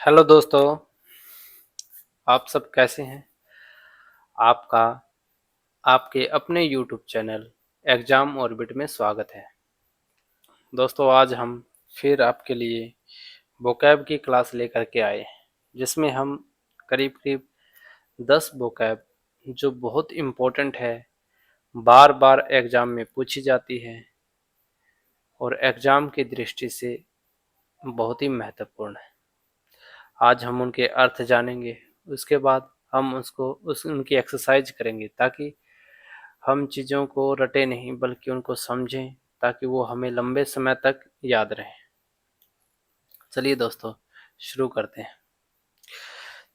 Hello दोस्तों, आप सब कैसे हैं? आपका आपके अपने यूट्यूब चैनल एग्जाम ऑर्बिट में स्वागत है। दोस्तों, आज हम फिर आपके लिए वोकैब की क्लास लेकर के आए हैं, जिसमें हम करीब करीब 10 वोकैब जो बहुत इम्पोर्टेंट है, बार बार एग्जाम में पूछी जाती है और एग्जाम की दृष्टि से बहुत ही महत्वपूर्ण है। आज हम उनके अर्थ जानेंगे, उसके बाद हम उनकी एक्सरसाइज करेंगे ताकि हम चीज़ों को रटे नहीं बल्कि उनको समझें, ताकि वो हमें लंबे समय तक याद रहें। चलिए दोस्तों, शुरू करते हैं।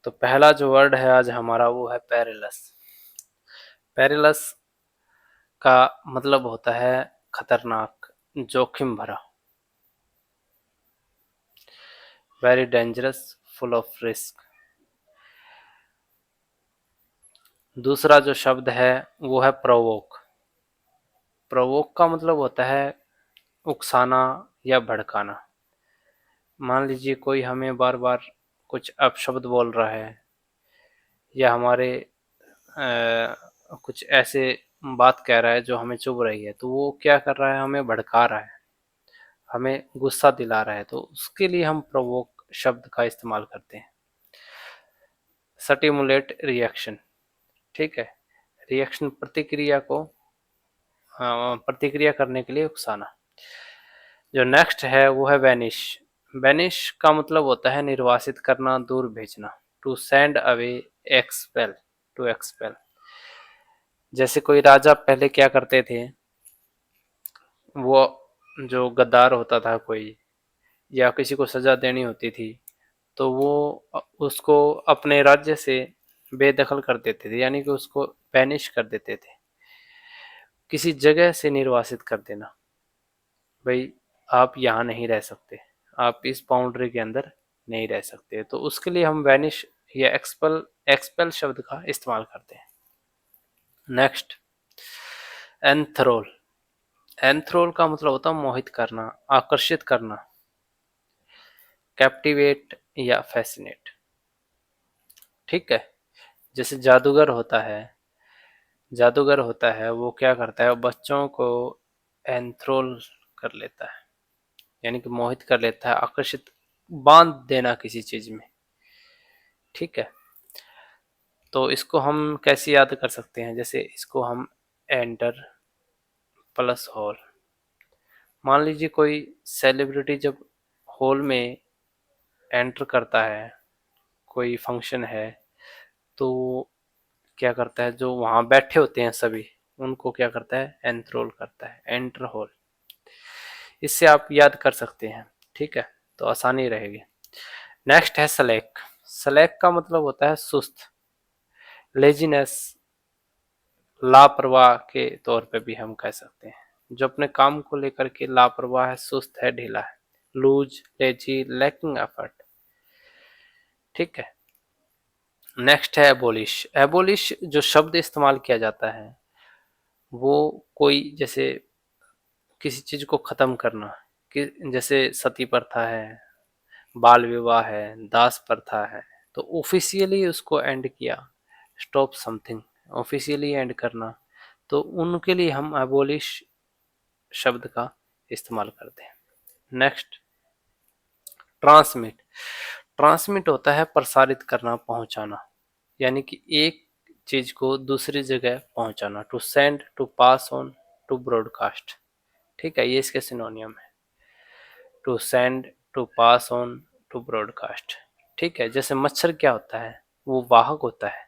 तो पहला जो वर्ड है आज हमारा वो है पेरिलस। पेरिलस का मतलब होता है खतरनाक, जोखिम भरा। Very dangerous, full of risk. दूसरा जो शब्द है वो है प्रोवोक। प्रोवोक का मतलब होता है उकसाना या भड़काना। मान लीजिए कोई हमें बार बार कुछ अपशब्द बोल रहा है या हमारे कुछ ऐसे बात कह रहा है जो हमें चुभ रही है, तो वो क्या कर रहा है, हमें भड़का रहा है, हमें गुस्सा दिला रहा है, तो उसके लिए हम प्रोवोक शब्द का इस्तेमाल करते हैं। स्टिमुलेट रिएक्शन, ठीक है, रिएक्शन प्रतिक्रिया को प्रतिक्रिया करने के लिए उकसाना। जो नेक्स्ट है वो है वैनिश। वैनिश का मतलब होता है निर्वासित करना, दूर भेजना। To send away, expel, to expel. जैसे कोई राजा पहले क्या करते थे, वो जो गद्दार होता था कोई, या किसी को सजा देनी होती थी, तो वो उसको अपने राज्य से बेदखल कर देते थे, यानी कि उसको बैनिश कर देते थे, किसी जगह से निर्वासित कर देना। भाई, आप यहाँ नहीं रह सकते, आप इस बाउंड्री के अंदर नहीं रह सकते, तो उसके लिए हम वैनिश या एक्सपेल एक्सपेल शब्द का इस्तेमाल करते हैं। नेक्स्ट, एंथ्रोल। एंथ्रोल का मतलब होता है मोहित करना, आकर्षित करना। कैप्टिवेट या फैसिनेट, ठीक है। जैसे जादूगर होता है, वो क्या करता है, बच्चों को एंथ्रोल कर लेता है, यानी कि मोहित कर लेता है, आकर्षित, बांध देना किसी चीज में, ठीक है। तो इसको हम कैसे याद कर सकते हैं, जैसे इसको हम एंटर प्लस हॉल। मान लीजिए कोई सेलिब्रिटी जब हॉल में एंटर करता है, कोई फंक्शन है, तो क्या करता है, जो वहां बैठे होते हैं सभी, उनको क्या करता है, एंथ्रोल करता है, एंटर हॉल। इससे आप याद कर सकते हैं, ठीक है, तो आसानी रहेगी। नेक्स्ट है स्लैक। स्लैक का मतलब होता है सुस्त, लेजीनेस, लापरवाह के तौर पे भी हम कह सकते हैं, जो अपने काम को लेकर के लापरवाह है, सुस्त है, ढीला है। लूज, लेजी, लैकिंग एफर्ट, ठीक है। नेक्स्ट है एबोलिश। एबोलिश जो शब्द इस्तेमाल किया जाता है, वो कोई जैसे किसी चीज को खत्म करना, कि जैसे सती प्रथा है, बाल विवाह है, दास प्रथा है, तो ऑफिशियली उसको एंड किया, स्टॉप समथिंग, ऑफिशियली एंड करना, तो उनके लिए हम एबोलिश शब्द का इस्तेमाल करते हैं। Next, transmit. ट्रांसमिट होता है प्रसारित करना, पहुंचाना, यानी कि एक चीज को दूसरी जगह पहुंचाना। To send, to pass on, to broadcast, ठीक है, ये इसके सिनोनियम है। To send, to pass on, to broadcast, ठीक है। जैसे मच्छर क्या होता है, वो वाहक होता है,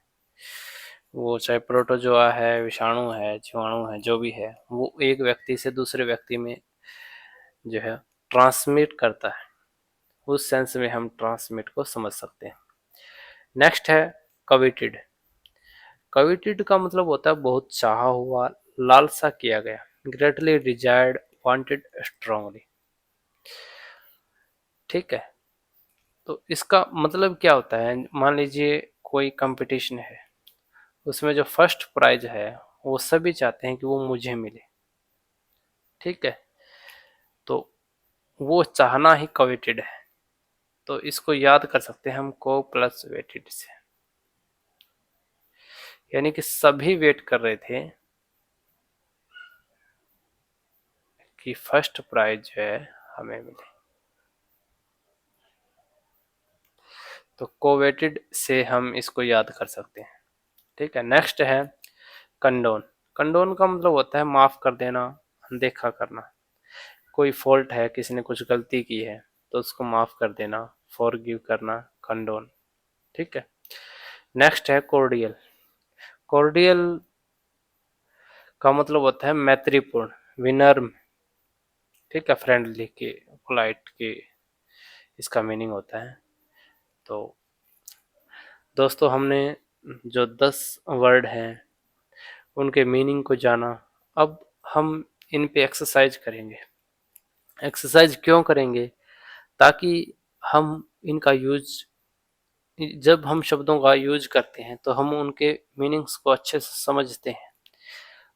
वो चाहे प्रोटोजोआ है, विषाणु है, जीवाणु है, जो भी है, वो एक व्यक्ति से दूसरे व्यक्ति में जो है ट्रांसमिट करता है। उस सेंस में हम ट्रांसमिट को समझ सकते हैं। नेक्स्ट है कविटेड। कविटेड का मतलब होता है बहुत चाहा हुआ, लालसा किया गया, ग्रेटली डिजायर्ड, वांटेड स्ट्रांगली, ठीक है। तो इसका मतलब क्या होता है, मान लीजिए कोई कंपटीशन है, उसमें जो फर्स्ट प्राइज है, वो सभी चाहते हैं कि वो मुझे मिले, ठीक है। तो वो चाहना ही कविटेड है, तो इसको याद कर सकते हैं हम को प्लस वेटेड से, यानी कि सभी वेट कर रहे थे कि फर्स्ट प्राइज जो है हमें मिले, तो कोवेटेड से हम इसको याद कर सकते हैं। ठीक है, नेक्स्ट है कंडोन। कंडोन का मतलब होता है माफ कर देना, अनदेखा करना। कोई फॉल्ट है, किसी ने कुछ गलती की है तो उसको माफ कर देना, फॉरगिव करना, कंडोन। ठीक है, नेक्स्ट है कॉर्डियल। कॉर्डियल का मतलब होता है मैत्रीपूर्ण, विनम्र। ठीक है, फ्रेंडली के, पोलाइट के इसका मीनिंग होता है। तो दोस्तों हमने जो 10 वर्ड हैं उनके मीनिंग को जाना। अब हम इन पे एक्सरसाइज करेंगे। एक्सरसाइज क्यों करेंगे? ताकि हम इनका यूज, जब हम शब्दों का यूज करते हैं तो हम उनके मीनिंग्स को अच्छे से समझते हैं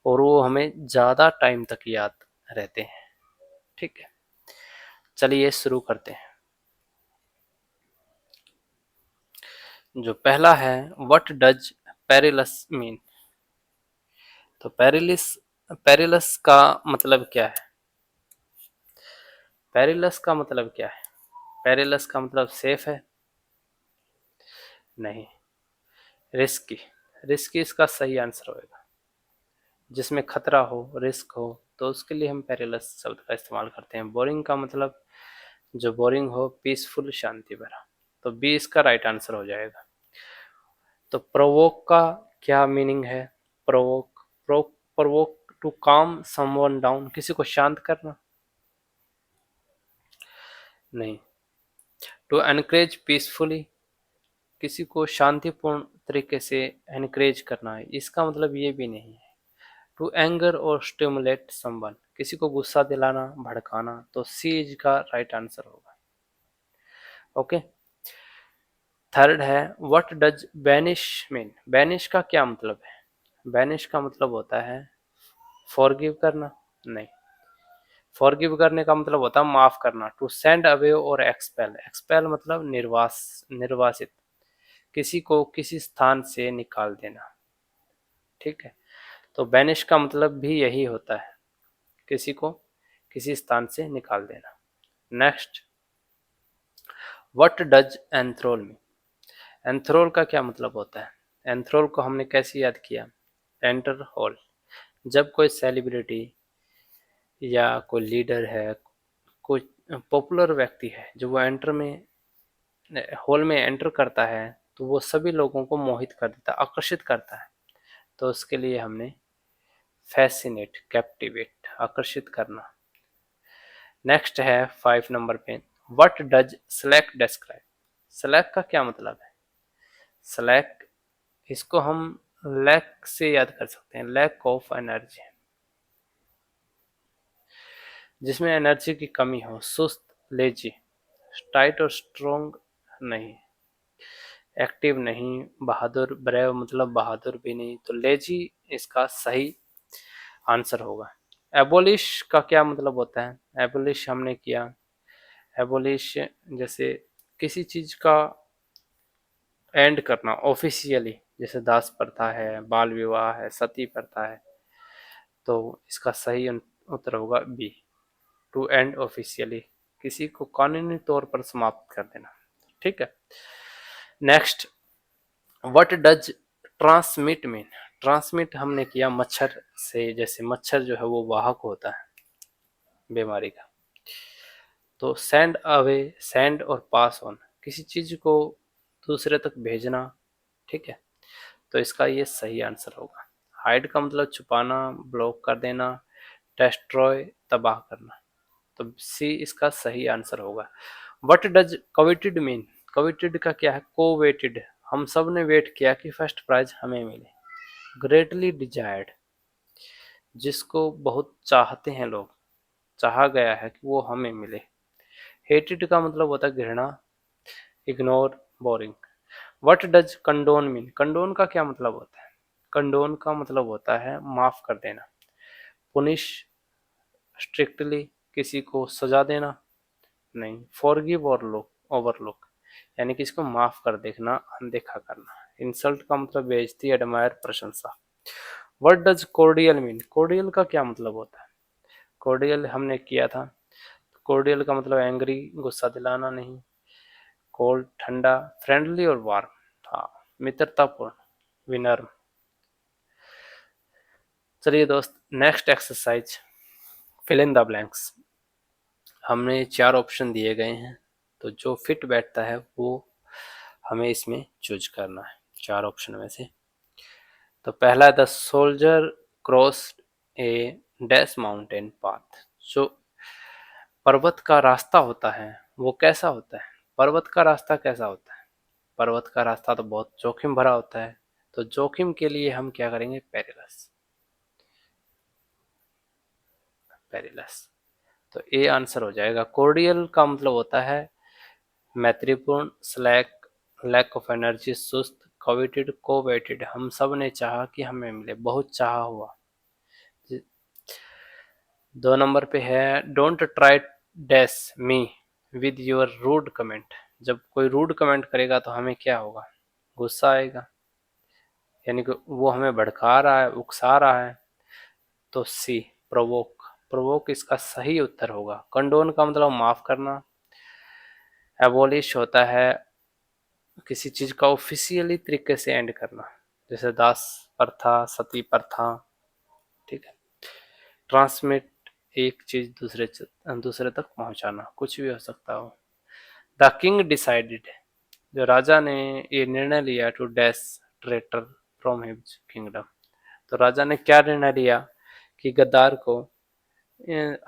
और वो हमें ज़्यादा टाइम तक याद रहते हैं। ठीक है, चलिए शुरू करते हैं। जो पहला है, व्हाट डज पेरिलस मीन? तो पेरिलिस, पेरिलस का मतलब क्या है? पेरिलस का मतलब क्या है? पेरिलस का मतलब सेफ है? नहीं। रिस्की, रिस्की इसका सही आंसर होगा। जिसमें खतरा हो, रिस्क हो, तो उसके लिए हम पेरिलस शब्द का इस्तेमाल करते हैं। बोरिंग का मतलब जो बोरिंग हो, पीसफुल, शांति भरा। तो बी इसका राइट आंसर हो जाएगा। तो प्रोवोक का क्या मीनिंग है? प्रोवोक, प्रोवोक टू काम समवन डाउन, किसी को शांत करना? नहीं। टू एनकरेज पीसफुली, किसी को शांतिपूर्ण तरीके से एनकरेज करना है, इसका मतलब ये भी नहीं है। टू एंगर और स्टिमुलेट समवन, किसी को गुस्सा दिलाना, भड़काना। तो सी इज का राइट आंसर होगा। ओके, थर्ड है, what does banish mean? Banish का क्या मतलब है? बैनिश का मतलब होता है फॉरगिव करना? नहीं। फॉरगिव करने का मतलब होता है माफ करना। टू सेंड अवे और एक्सपेल, एक्सपेल मतलब निर्वासित, किसी को किसी स्थान से निकाल देना। ठीक है, तो बैनिश का मतलब भी यही होता है, किसी को किसी स्थान से निकाल देना। Next, what does enthral mean? Enthral का क्या मतलब होता है? एंथ्रोल को हमने कैसे याद किया? एंटर हॉल, जब कोई सेलिब्रिटी या कोई लीडर है, कोई पॉपुलर व्यक्ति है, जो वो एंटर में हॉल में एंटर करता है तो वो सभी लोगों को मोहित कर देता है, आकर्षित करता है। तो उसके लिए हमने फैसिनेट, कैप्टिवेट, आकर्षित करना। नेक्स्ट है 5 नंबर पे, what does slack describe? Slack का क्या मतलब है? स्लैक, इसको हम लैक से याद कर सकते हैं, लैक ऑफ एनर्जी, जिसमें एनर्जी की कमी हो। सुस्त, लेजी, टाइट और स्ट्रोंग नहीं, एक्टिव नहीं, बहादुर, ब्रेव मतलब बहादुर भी नहीं। तो लेजी इसका सही आंसर होगा। एबोलिश का क्या मतलब होता है? एबोलिश हमने किया, एबोलिश जैसे किसी चीज का एंड करना ऑफिशियली, जैसे दास प्रथा है, बाल विवाह है, सती प्रथा है। तो इसका सही उत्तर होगा बी, टू एंड ऑफिशियली, किसी को कानूनी तौर पर समाप्त कर देना। ठीक है, next, what does transmit mean? Transmit हमने किया मच्छर से, जैसे मच्छर जो है वो वाहक होता है बीमारी का। तो सेंड अवे, सेंड और पास ऑन, किसी चीज को दूसरे तक भेजना। ठीक है, तो इसका ये सही आंसर होगा। हाइड का मतलब छुपाना, ब्लॉक कर देना, डेस्ट्रॉय, तबाह करना। तो सी इसका सही आंसर होगा। What does कविटेड mean? कविटेड का क्या है? कोवेटेड, हम सब ने वेट किया कि फर्स्ट प्राइज हमें मिले। ग्रेटली डिजायर्ड, जिसको बहुत चाहते हैं लोग, चाहा गया है कि वो हमें मिले। हेटेड का मतलब होता है घृणा, ignore, boring. What does condone mean? Condone का क्या मतलब होता है? कंडोन का मतलब होता है माफ कर देना। पुनिश, स्ट्रिक्टली, किसी को सजा देना नहीं। फॉरगिव और लो, ओवरलुक, यानी कि इसको माफ कर देखना, अनदेखा करना। इंसल्ट का मतलब बेइज्जती, एडमायर प्रशंसा। What does cordial mean? Cordial का क्या मतलब होता है? कोर्डियल हमने किया था। कोर्डियल का मतलब एंग्री, गुस्सा दिलाना नहीं। कोल्ड, ठंडा। फ्रेंडली और वार्म, हाँ, मित्रतापूर्ण, विनम्र। चलिए दोस्त, next exercise, fill in the blanks. हमने 4 ऑप्शन दिए गए हैं, तो जो फिट बैठता है वो हमें इसमें चूज करना है 4 ऑप्शन में से। तो पहला है the soldier cross A dash mountain path. जो पर्वत का रास्ता होता है वो कैसा होता है? पर्वत का रास्ता कैसा होता है? पर्वत का रास्ता तो बहुत जोखिम भरा होता है, तो जोखिम के लिए हम क्या करेंगे? पेरिलस। पेरिलस, तो ए आंसर हो जाएगा। कोर्डियल का मतलब होता है मैत्रीपूर्ण, स्लैक, लैक ऑफ एनर्जी, सुस्त, कविटेड, कोवेटेड, हम सब ने चाहा कि हमें मिले, बहुत चाहा हुआ। 2 नंबर पे है don't try dash me with your rude comment. जब कोई रूड कमेंट करेगा तो हमें क्या होगा? गुस्सा आएगा, यानी कि वो हमें भड़का रहा है, उकसा रहा है। तो सी, प्रोवोक। प्रोवोक इसका सही उत्तर होगा। कंडोन का मतलब माफ करना। एबोलिश होता है किसी चीज का ऑफिशियली तरीके से एंड करना, जैसे दास प्रथा, सती प्रथा, ठीक है। ट्रांसमिट, एक चीज दूसरे तक पहुंचाना, कुछ भी हो सकता हो। द किंग डिसाइडेड, जो राजा ने ये निर्णय लिया to dash traitor from his kingdom. तो राजा ने क्या निर्णय लिया कि गद्दार को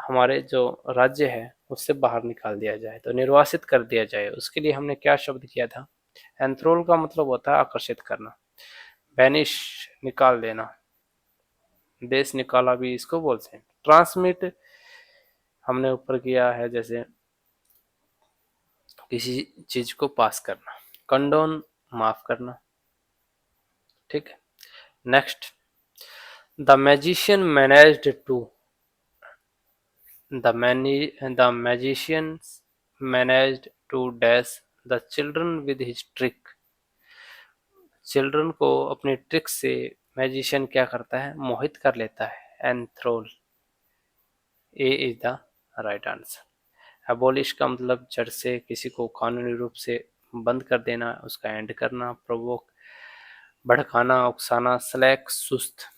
हमारे जो राज्य है उससे बाहर निकाल दिया जाए, तो निर्वासित कर दिया जाए। उसके लिए हमने क्या शब्द किया था? एंथ्रोल का मतलब होता है आकर्षित करना। बैनिश, निकाल देना, देश निकाला भी इसको बोलते हैं। ट्रांसमिट हमने ऊपर किया है, जैसे किसी चीज को पास करना। कंडोन, माफ करना, ठीक है। Next, the magician managed to, the magicians managed to dash the children with his trick. Children को अपनी ट्रिक से मैजिशियन क्या करता है? मोहित कर लेता है। Enthral, A is the right answer. Abolish का मतलब जड़ से किसी को कानूनी रूप से बंद कर देना, उसका एंड करना। प्रोवोक, भड़काना, उकसाना। स्लैक, सुस्त।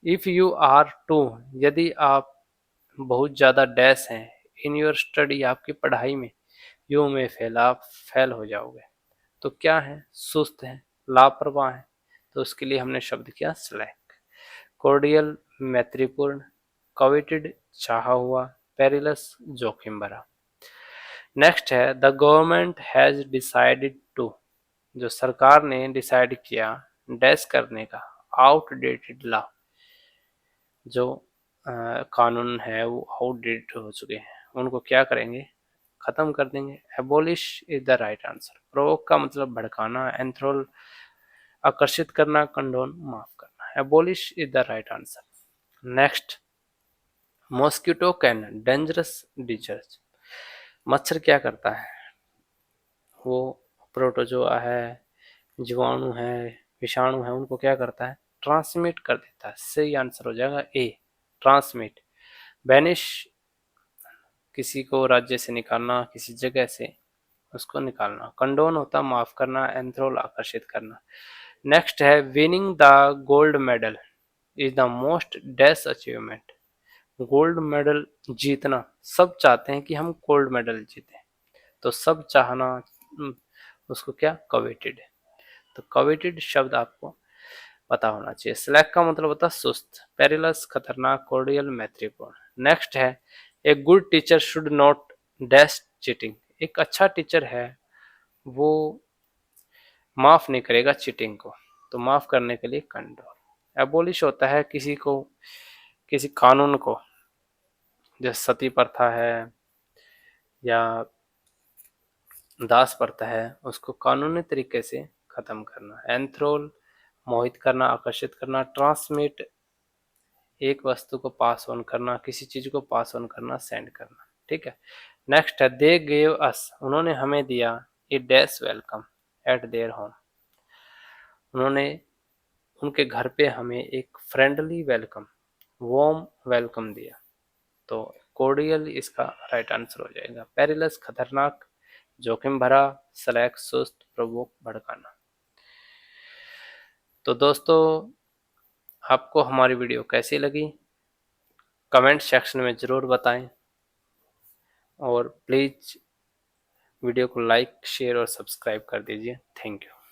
इफ यू आर टू, यदि आप बहुत ज़्यादा डैश हैं, इन योर स्टडी, आपकी पढ़ाई में, यू में फेल, आप फेल हो जाओगे। तो क्या है? सुस्त है, लापरवाह है, तो उसके लिए हमने शब्द किया स्लैक। कोर्डियल, मैत्रीपूर्ण। कविटेड, चाहा हुआ। पेरिलस, जोखिम भरा। नेक्स्ट है the government has decided to, जो सरकार ने डिसाइड किया डैश करने का आउटडेटेड लॉ, जो कानून है वो आउटडेटेड हो चुके हैं, उनको क्या करेंगे? खत्म कर देंगे। Abolish is the right answer. Provoke का मतलब भड़काना। एंथ्रोल, आकर्षित करना। कंडोन, माफ करना। Abolish is the right answer. Next, mosquito can dangerous disease. मच्छर क्या करता है? वो प्रोटोजोआ है, जीवाणु है, विषाणु है, उनको क्या करता है? ट्रांसमिट कर देता है। सही आंसर हो जाएगा ए, ट्रांसमिट। बैनिश, किसी को राज्य से निकालना, किसी जगह से उसको निकालना। कंडोन होता माफ करना। एंथ्रोल, आकर्षित करना। नेक्स्ट है winning the gold medal is the most dash achievement. Gold medal जीतना, सब चाहते हैं कि हम गोल्ड मेडल जीतें, तो सब चाहना, उसको क्या? कवेटेड। तो कवेटेड शब्द आपको पता होना चाहिए। स्लैक का मतलब होता है सुस्त। पेरिलस, खतरनाक। कोर्डियल, मैत्रीपूर्ण। नेक्स्ट है a good teacher should not dash cheating. एक अच्छा टीचर है वो माफ नहीं करेगा चीटिंग को, तो माफ करने के लिए कंडोन। एबोलिश होता है किसी को, किसी कानून को, जैसे सती प्रथा है या दास प्रथा है, उसको कानूनी तरीके से खत्म करना। एंथ्रोल, मोहित करना, आकर्षित करना। ट्रांसमिट, एक वस्तु को पास ऑन करना, किसी चीज को पास ऑन करना, सेंड करना, ठीक है। नेक्स्ट है दे गेव अस, उन्होंने हमें दिया a dash welcome at their home. उन्होंने उनके घर पे हमें एक फ्रेंडली वेलकम, वार्म वेलकम दिया। तो कोर्डियल इसका राइट आंसर हो जाएगा। पेरिलस खतरनाक, जोखिम भरा, स्लैक सुस्त, प्रवोक भड़काना। तो दोस्तों आपको हमारी वीडियो कैसी लगी कमेंट सेक्शन में ज़रूर बताएं, और प्लीज़ वीडियो को लाइक शेयर और सब्सक्राइब कर दीजिए। Thank you.